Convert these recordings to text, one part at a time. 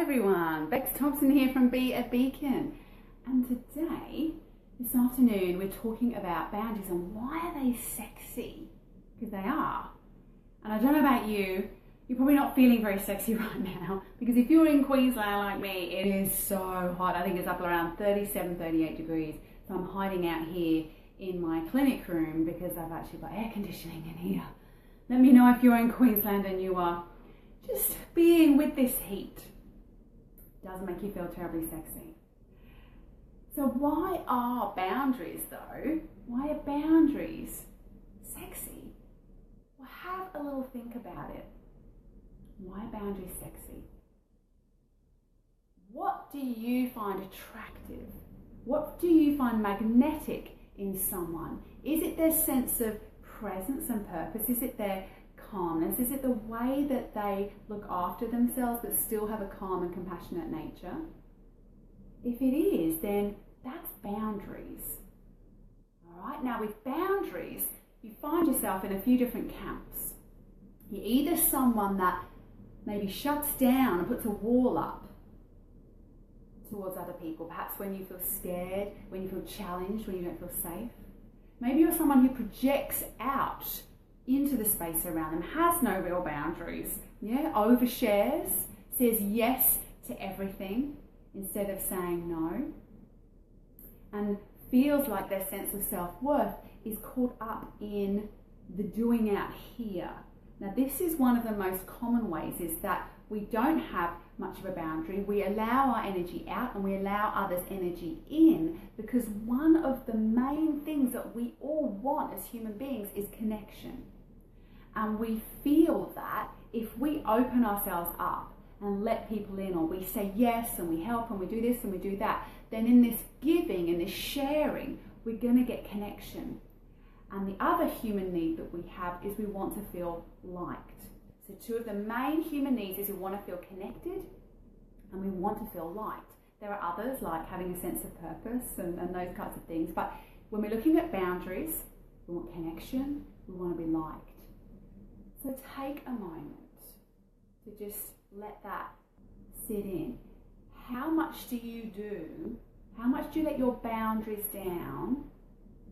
everyone, Beks Thompson here from Be a Beacon, and today, this afternoon, we're talking about boundaries and why are they sexy? Because they are. And I don't know about you, you're probably not feeling very sexy right now, because if you're in Queensland like me, it is so hot. I think it's up around 37, 38 degrees, so I'm hiding out here in my clinic room because I've actually got air conditioning in here. Let me know if you're in Queensland and you are just being with this heat. Doesn't make you feel terribly sexy. So why are boundaries though? Why are boundaries sexy? Well, have a little think about it. Why are boundaries sexy? What do you find attractive? What do you find magnetic in someone? Is it their sense of presence and purpose? Is it their calmness? Is it the way that they look after themselves but still have a calm and compassionate nature? If it is, then that's boundaries. All right, now with boundaries, you find yourself in a few different camps. You're either someone that maybe shuts down and puts a wall up towards other people, perhaps when you feel scared, when you feel challenged, when you don't feel safe. Maybe you're someone who projects out into the space around them, has no real boundaries, overshares, says yes to everything instead of saying no, and feels like their sense of self-worth is caught up in the doing out here. Now this is one of the most common ways, is that we don't have much of a boundary. We allow our energy out and we allow others' energy in, because one of the main things that we all want as human beings is connection. And we feel that if we open ourselves up and let people in, or we say yes and we help and we do this and we do that, then in this giving and this sharing, we're going to get connection. And the other human need that we have is we want to feel liked. So two of the main human needs is we want to feel connected and we want to feel liked. There are others like having a sense of purpose and those kinds of things. But when we're looking at boundaries, we want connection, we want to be liked. So take a moment to just let that sit in. How much do you do? How much do you let your boundaries down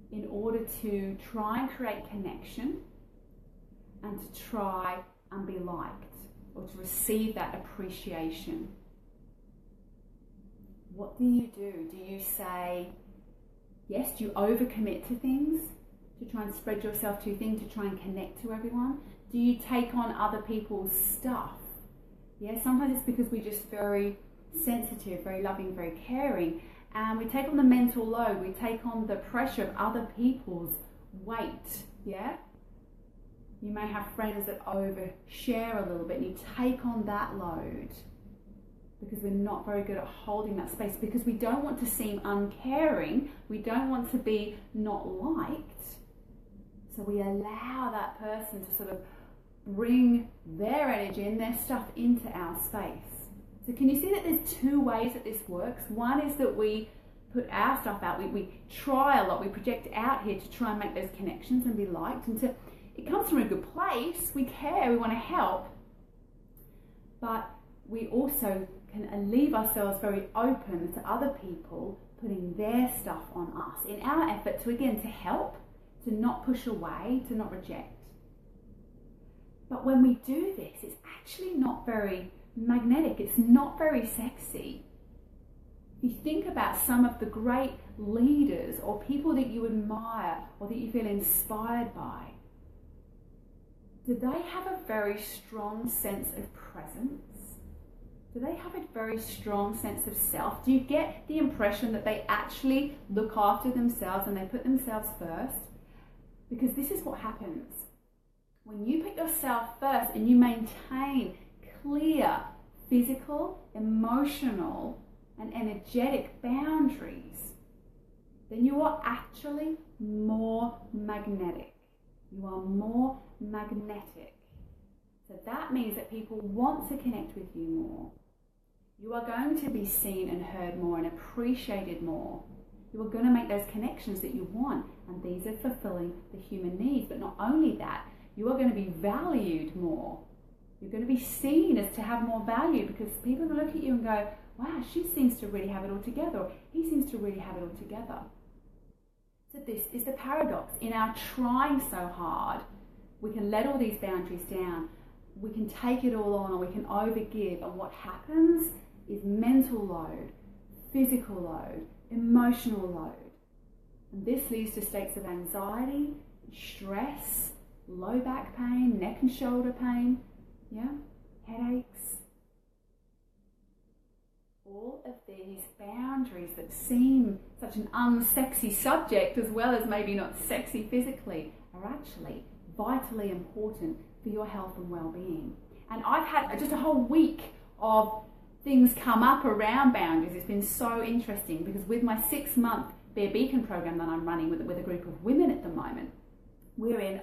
in order to try and create connection and to try and be liked, or to receive that appreciation? What do you do? Do you say yes? Do you overcommit to things to try and spread yourself too thin, to try and connect to everyone? Do you take on other people's stuff? Yeah, sometimes it's because we're just very sensitive, very loving, very caring, and we take on the mental load, we take on the pressure of other people's weight, yeah? You may have friends that overshare a little bit and you take on that load because we're not very good at holding that space, because we don't want to seem uncaring, we don't want to be not liked, so we allow that person to sort of bring their energy and their stuff into our space. So can you see that there's two ways that this works? One is that we put our stuff out, we try a lot, we project out here to try and make those connections and be liked, and it comes from a good place, we care, we want to help, but we also can leave ourselves very open to other people putting their stuff on us in our effort to, again, to help, to not push away, to not reject. But when we do this, it's actually not very magnetic, it's not very sexy. If you think about some of the great leaders or people that you admire or that you feel inspired by, do they have a very strong sense of presence? Do they have a very strong sense of self? Do you get the impression that they actually look after themselves and they put themselves first? Because this is what happens. When you put yourself first and you maintain clear physical, emotional, and energetic boundaries, then you are actually more magnetic. You are more magnetic. So that means that people want to connect with you more. You are going to be seen and heard more and appreciated more. You are going to make those connections that you want, and these are fulfilling the human needs. But not only that, you are going to be valued more. You're going to be seen as to have more value because people will look at you and go, wow, she seems to really have it all together, or he seems to really have it all together. So this is the paradox. In our trying so hard, we can let all these boundaries down, we can take it all on, or we can overgive, and what happens is mental load, physical load, emotional load. And this leads to states of anxiety, stress, low back pain, neck and shoulder pain, headaches. All of these boundaries that seem such an unsexy subject, as well as maybe not sexy physically, are actually vitally important for your health and well-being. And I've had just a whole week of things come up around boundaries. It's been so interesting because with my 6-month Bear Beacon program that I'm running with a group of women at the moment, we're in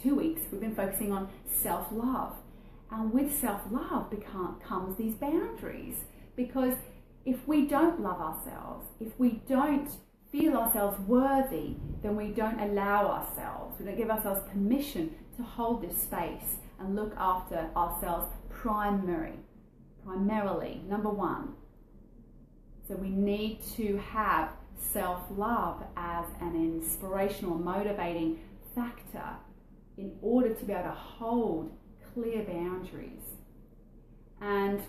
2 weeks, we've been focusing on self-love. And with self-love comes these boundaries. Because if we don't love ourselves, if we don't feel ourselves worthy, then we don't allow ourselves, we don't give ourselves permission to hold this space and look after ourselves primarily, number one. So we need to have self-love as an inspirational, motivating factor in order to be able to hold clear boundaries. And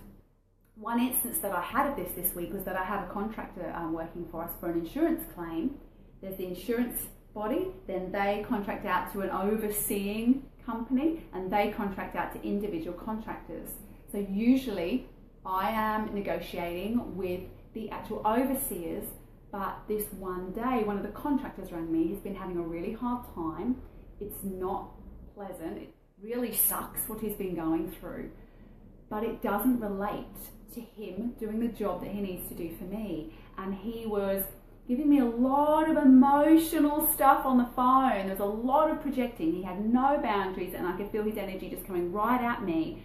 one instance that I had of this week was that I have a contractor working for us for an insurance claim. There's the insurance body, then they contract out to an overseeing company, and they contract out to individual contractors. So usually I am negotiating with the actual overseers, but this one day one of the contractors rang me. He's been having a really hard time. It's not pleasant. It really sucks what he's been going through, but it doesn't relate to him doing the job that he needs to do for me. And he was giving me a lot of emotional stuff on the phone. There's a lot of projecting. He had no boundaries, and I could feel his energy just coming right at me.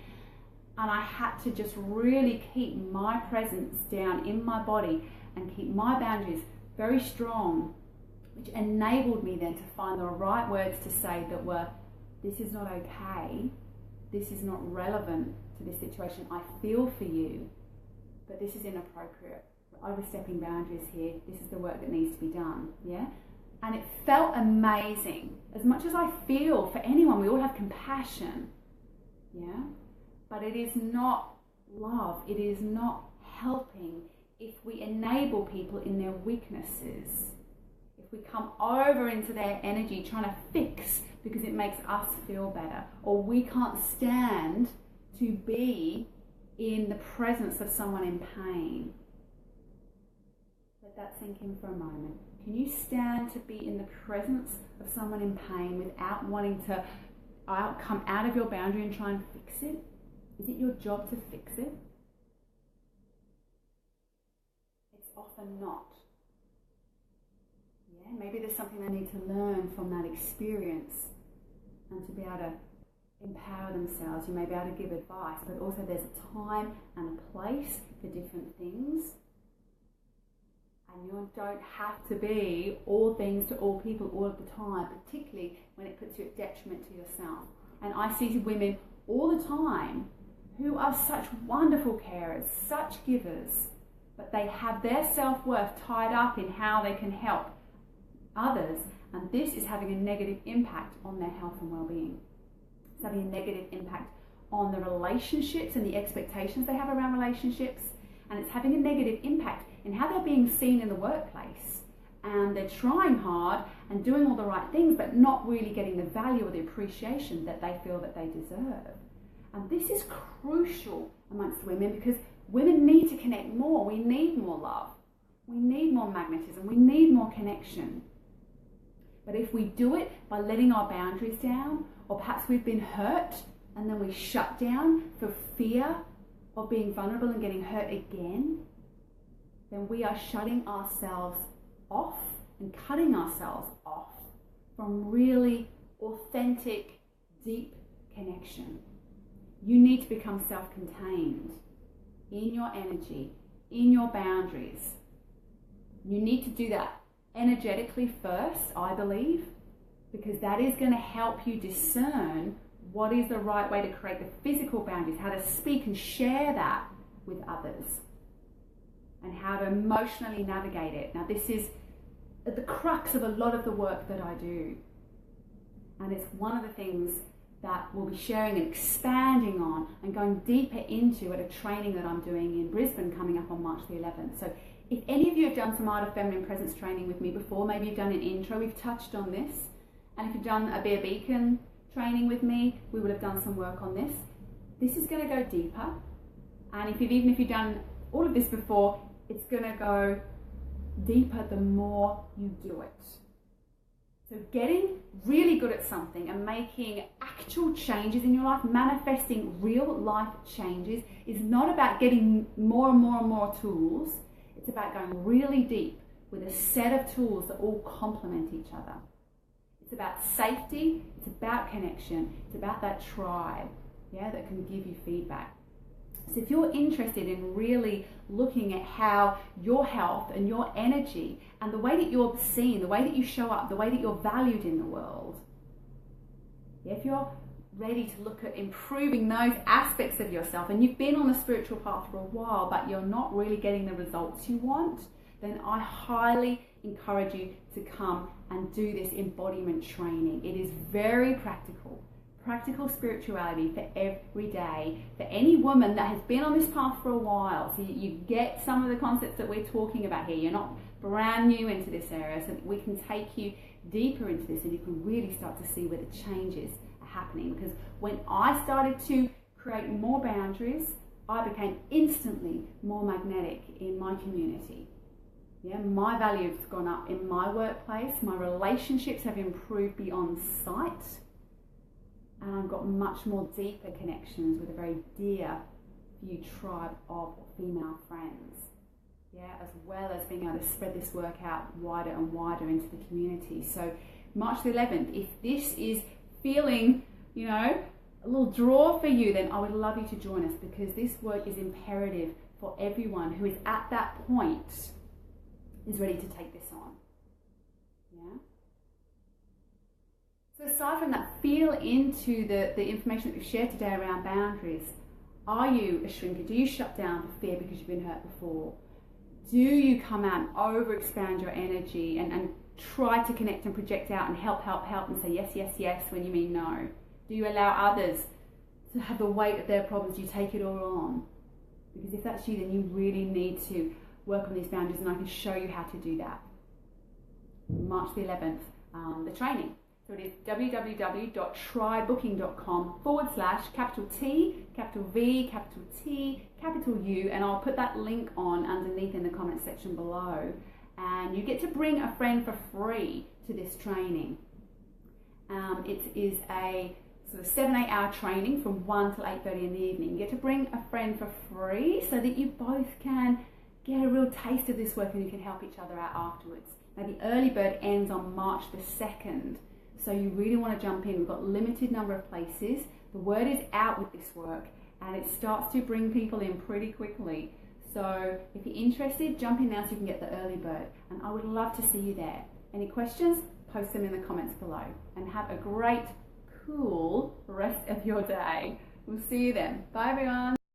And I had to just really keep my presence down in my body and keep my boundaries very strong, which enabled me then to find the right words to say that were, this is not okay, this is not relevant to this situation. I feel for you, but this is inappropriate. We're overstepping boundaries here. This is the work that needs to be done. And it felt amazing. As much as I feel for anyone, we all have compassion. But it is not love. It is not helping if we enable people in their weaknesses. If we come over into their energy trying to fix because it makes us feel better, or we can't stand to be in the presence of someone in pain. Let that sink in for a moment. Can you stand to be in the presence of someone in pain without wanting to come out of your boundary and try and fix it? Is it your job to fix it? It's often not. Maybe there's something they need to learn from that experience, and to be able to empower themselves. You may be able to give advice, but also there's a time and a place for different things. And you don't have to be all things to all people all of the time, particularly when it puts you at detriment to yourself. And I see women all the time who are such wonderful carers, such givers, but they have their self-worth tied up in how they can help others, and this is having a negative impact on their health and well-being. It's having a negative impact on the relationships and the expectations they have around relationships, and it's having a negative impact in how they're being seen in the workplace. And they're trying hard and doing all the right things, but not really getting the value or the appreciation that they feel that they deserve. And this is crucial amongst women, because women need to connect more. We need more love. We need more magnetism. We need more connection. But if we do it by letting our boundaries down, or perhaps we've been hurt and then we shut down for fear of being vulnerable and getting hurt again, then we are shutting ourselves off and cutting ourselves off from really authentic, deep connection. You need to become self-contained in your energy, in your boundaries. You need to do that energetically first, I believe, because that is going to help you discern what is the right way to create the physical boundaries, how to speak and share that with others, and how to emotionally navigate it. Now, this is at the crux of a lot of the work that I do. And it's one of the things that we'll be sharing and expanding on and going deeper into at a training that I'm doing in Brisbane coming up on March the 11th. So if any of you have done some Art of Feminine Presence training with me before, maybe you've done an intro, we've touched on this. And if you've done a Bear Beacon training with me, we would have done some work on this. This is going to go deeper. And even if you've done all of this before, it's going to go deeper the more you do it. So getting really good at something and making actual changes in your life, manifesting real life changes, is not about getting more and more and more tools. It's about going really deep with a set of tools that all complement each other. It's about safety, it's about connection, it's about that tribe, that can give you feedback. So if you're interested in really looking at how your health and your energy and the way that you're seen, the way that you show up, the way that you're valued in the world, if you're ready to look at improving those aspects of yourself, and you've been on the spiritual path for a while but you're not really getting the results you want, then I highly encourage you to come and do this embodiment training. It is very practical spirituality for every day, for any woman that has been on this path for a while. So you get some of the concepts that we're talking about here. You're not brand new into this area, so we can take you deeper into this and you can really start to see where the changes are happening. Because when I started to create more boundaries, I became instantly more magnetic in my community. My value has gone up in my workplace, my relationships have improved beyond sight, and I've got much more deeper connections with a very dear few tribe of female friends. As well as being able to spread this work out wider and wider into the community. So March the 11th, if this is feeling, a little draw for you, then I would love you to join us, because this work is imperative for everyone who is at that point, is ready to take this on. So aside from that, feel into the information that we've shared today around boundaries. Are you a shrinker? Do you shut down for fear because you've been hurt before? Do you come out and overexpand your energy and try to connect and project out and help and say yes when you mean no? Do you allow others to have the weight of their problems? Do you take it all on? Because if that's you, then you really need to work on these boundaries, and I can show you how to do that. March the 11th, the training. So it is www.trybooking.com/T, capital V, capital T, capital U, and I'll put that link on underneath in the comment section below. And you get to bring a friend for free to this training. It is a sort of 7-8 hour training from 1 till 8:30 in the evening. You get to bring a friend for free so that you both can get a real taste of this work and you can help each other out afterwards. Now the early bird ends on March the 2nd. So you really want to jump in. We've got a limited number of places. The word is out with this work and it starts to bring people in pretty quickly. So if you're interested, jump in now so you can get the early bird. And I would love to see you there. Any questions? Post them in the comments below. And have a great, cool rest of your day. We'll see you then. Bye everyone.